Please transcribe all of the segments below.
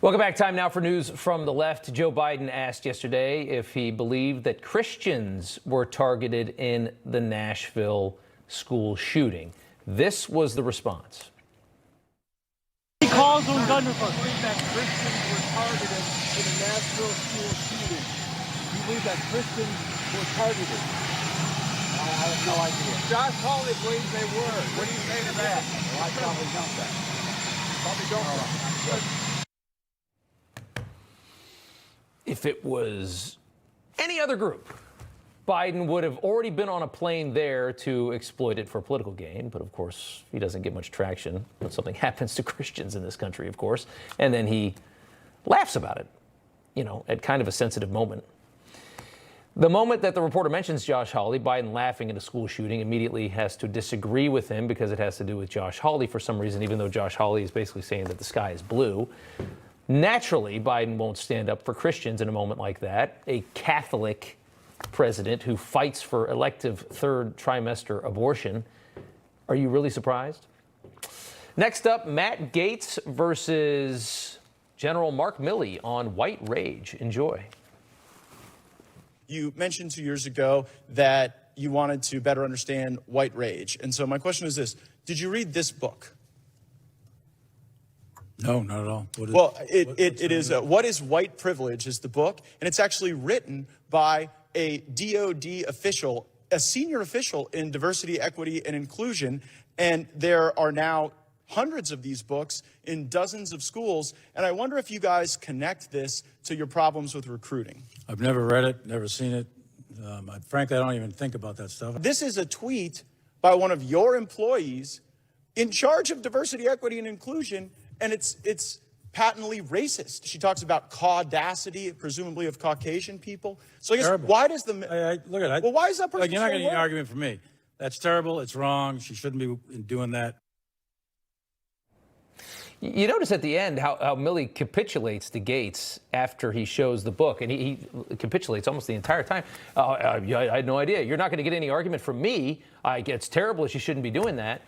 Welcome back. Time now for news from the left. Joe Biden asked yesterday if he believed that Christians were targeted in the Nashville school shooting. This was the response. He calls on gun reform. Do you believe that Christians were targeted in a Nashville school shooting? Do you believe that Christians were targeted? I have no idea. Josh Hawley believes they were. What do you say to that? Well, I probably don't that. Probably don't. If it was any other group, Biden would have already been on a plane there to exploit it for political gain. But of course, he doesn't get much traction when something happens to Christians in this country, of course. And then he laughs about it, you know, at kind of a sensitive moment. The moment that the reporter mentions Josh Hawley, Biden laughing at a school shooting immediately has to disagree with him because it has to do with Josh Hawley for some reason, even though Josh Hawley is basically saying that the sky is blue. Naturally, Biden won't stand up for Christians in a moment like that. A Catholic president who fights for elective third trimester abortion. Are you really surprised? Next up, Matt Gaetz versus General Mark Milley on white rage. Enjoy. You mentioned 2 years ago that you wanted to better understand white rage. And so my question is this. Did you read this book? No, not at all. It is What is White Privilege is the book, and it's actually written by a DOD official, a senior official in diversity, equity, and inclusion, and there are now hundreds of these books in dozens of schools, and I wonder if you guys connect this to your problems with recruiting. I've never read it, never seen it. Frankly, I don't even think about that stuff. This is a tweet by one of your employees in charge of diversity, equity, and inclusion, and it's patently racist. She talks about caudacity, presumably of Caucasian people. So I guess terrible. Why does the look at it? Well, why is that person? You're not going to get an argument from me. That's terrible. It's wrong. She shouldn't be doing that. You notice at the end how Milley capitulates to Gaetz after he shows the book, and he capitulates almost the entire time. I had no idea. You're not going to get any argument from me. It's terrible. She shouldn't be doing that.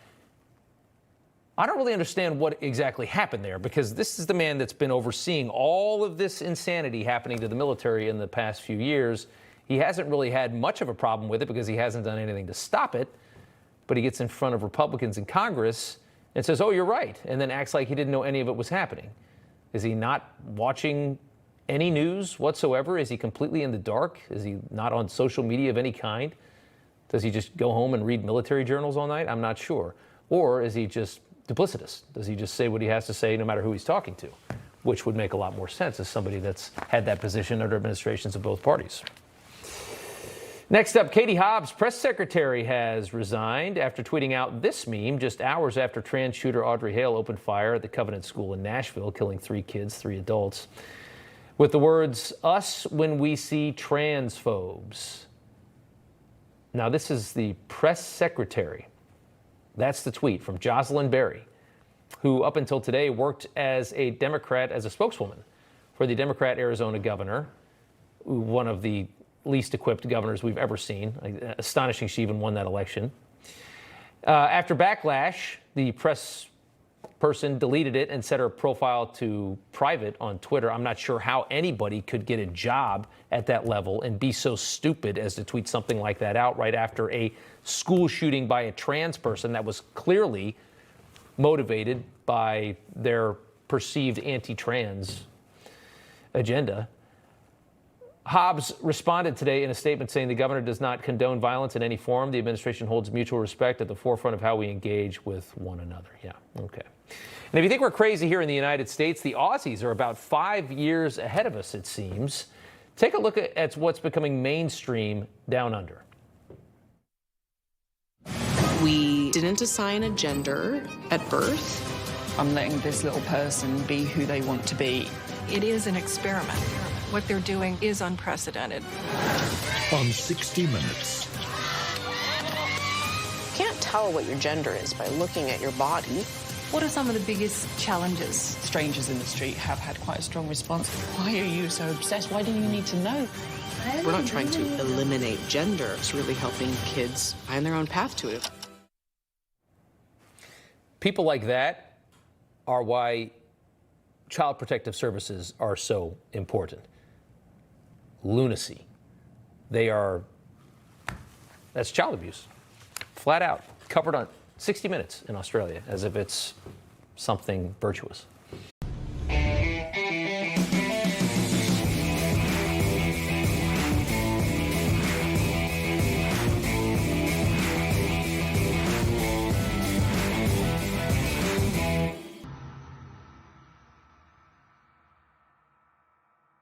I don't really understand what exactly happened there, because this is the man that's been overseeing all of this insanity happening to the military in the past few years. He hasn't really had much of a problem with it because he hasn't done anything to stop it. But he gets in front of Republicans in Congress and says, oh, you're right, and then acts like he didn't know any of it was happening. Is he not watching any news whatsoever? Is he completely in the dark? Is he not on social media of any kind? Does he just go home and read military journals all night? I'm not sure. Or is he just duplicitous? Does he just say what he has to say no matter who he's talking to? Which would make a lot more sense as somebody that's had that position under administrations of both parties. Next up, Katie Hobbs, press secretary, has resigned after tweeting out this meme just hours after trans shooter Audrey Hale opened fire at the Covenant School in Nashville, killing 3 kids, 3 adults, with the words, "Us when we see transphobes." Now, this is the press secretary. That's the tweet from Jocelyn Berry, who up until today worked as a Democrat, as a spokeswoman for the Democrat Arizona governor, one of the least equipped governors we've ever seen. Astonishing she even won that election. After backlash, the press person deleted it and set her profile to private on Twitter. I'm not sure how anybody could get a job at that level and be so stupid as to tweet something like that out right after a school shooting by a trans person that was clearly motivated by their perceived anti-trans agenda. Hobbs responded today in a statement saying the governor does not condone violence in any form. The administration holds mutual respect at the forefront of how we engage with one another. Yeah, okay. And if you think we're crazy here in the United States, the Aussies are about 5 years ahead of us, it seems. Take a look at what's becoming mainstream down under. We didn't assign a gender at birth. I'm letting this little person be who they want to be. It is an experiment. What they're doing is unprecedented. On 60 Minutes. You can't tell what your gender is by looking at your body. What are some of the biggest challenges? Strangers in the street have had quite a strong response. Why are you so obsessed? Why do you need to know? We're not trying to eliminate gender. It's really helping kids find their own path to it. People like that are why child protective services are so important. Lunacy. That's child abuse. Flat out. Covered on 60 Minutes in Australia, as if it's something virtuous.